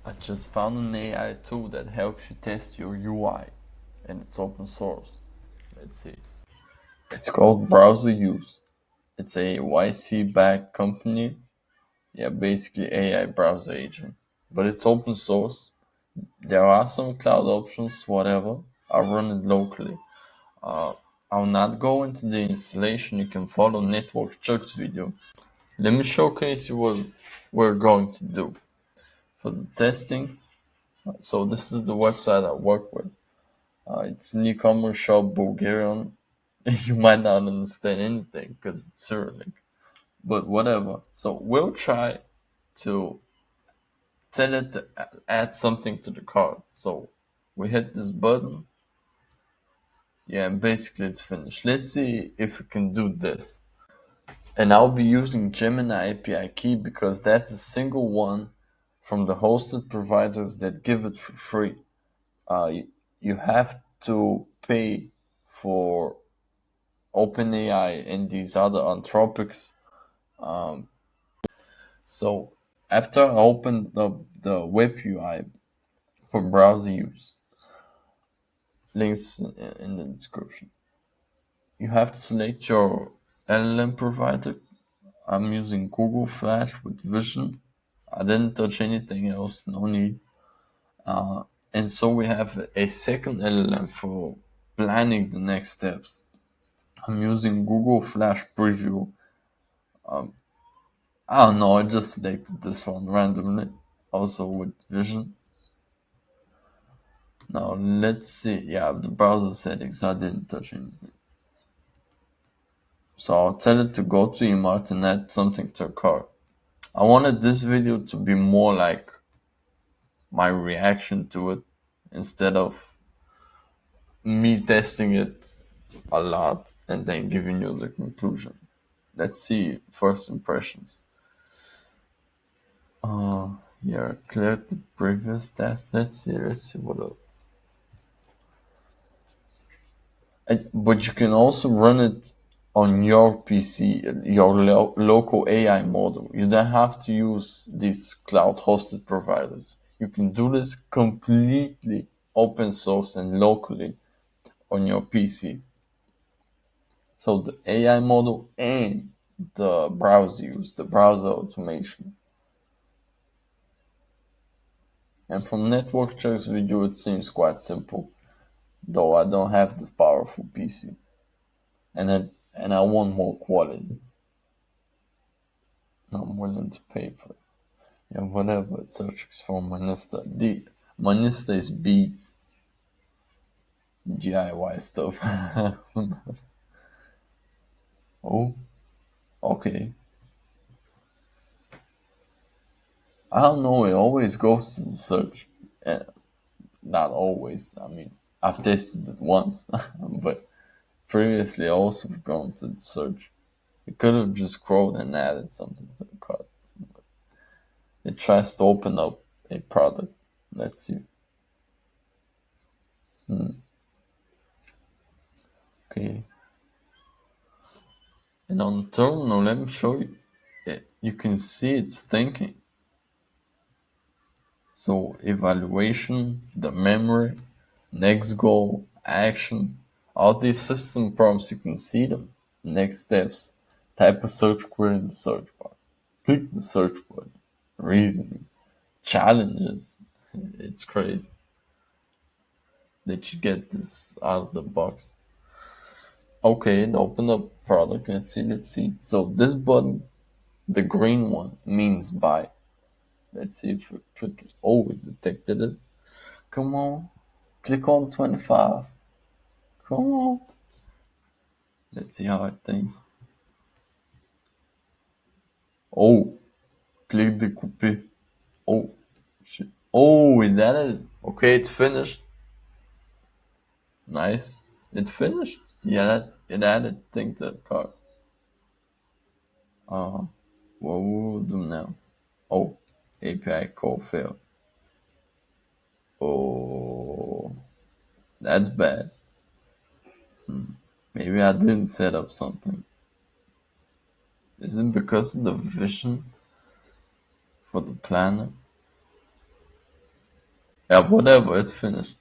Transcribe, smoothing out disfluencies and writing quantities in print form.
I just found an AI tool that helps you test your UI, and it's open source. Let's see. It's called Browser Use. It's a YC-backed company. Yeah, basically AI browser agent. But it's open source. There are some cloud options, whatever. I'll run it locally. Uh, I'll not go into the installation. You can follow Network Chuck's video. Let me showcase you what we're going to do. For the testing, so this is the website I work with. It's an e-commerce shop Bulgarian. You might not understand anything because it's Cyrillic, but whatever. So we'll try to tell it to add something to the cart. So we hit this button. Yeah, and basically it's finished. Let's see if we can do this. And I'll be using Gemini API key because that's a single one from the hosted providers that give it for free. You have to pay for OpenAI and these other Anthropics. So after I opened up the web UI for browser use, links in the description. You have to select your LLM provider. I'm using Google Flash with Vision. I didn't touch anything else, no need. And so we have a second LLM for planning the next steps. I'm using Google Flash Preview. I don't know, I just selected this one randomly, also with Vision. Now let's see, yeah, the browser settings, I didn't touch anything. So I'll tell it to go to Emart and add something to a cart. I wanted this video to be more like my reaction to it instead of me testing it a lot and then giving you the conclusion. Let's see first impressions. Yeah, cleared the previous test. Let's see what else. But you can also run it on your PC, your local AI model. You don't have to use these cloud hosted providers. You can do this completely open source and locally on your PC. So the AI model and the browser use, the browser automation. And from Network Check's video, it seems quite simple, though I don't have the powerful PC. And I want more quality. I'm willing to pay for it. Yeah, whatever. It searches for Manista. Manista is beats. DIY stuff. Oh, okay. I don't know. It always goes to the search. Not always. I mean, I've tested it once, but previously I also have gone to the search. It could have just scrolled and added something to the cart. It tries to open up a product. Let's see. Okay. And on the terminal, let me show you. You can see it's thinking. So evaluation, the memory, next goal, action, all these system prompts, you can see them. Next steps, type a search query in the search bar, click the search button, reasoning, challenges. It's crazy that you get this out of the box. Okay, and open up product. Let's see. So this button, the green one, means buy. Let's see if we click it. Oh, it detected it. Come on. Click on 25. Come on. Let's see how it thinks. Oh, click the copy. Oh, shit. Oh, it added. Okay, it's finished. Nice. It finished. Yeah, it added thing to the cart. Uh, what will we do now? Oh, API call failed. Oh, that's bad. Maybe I didn't set up something. Is it because of the vision for the planner? Yeah, whatever, it's finished.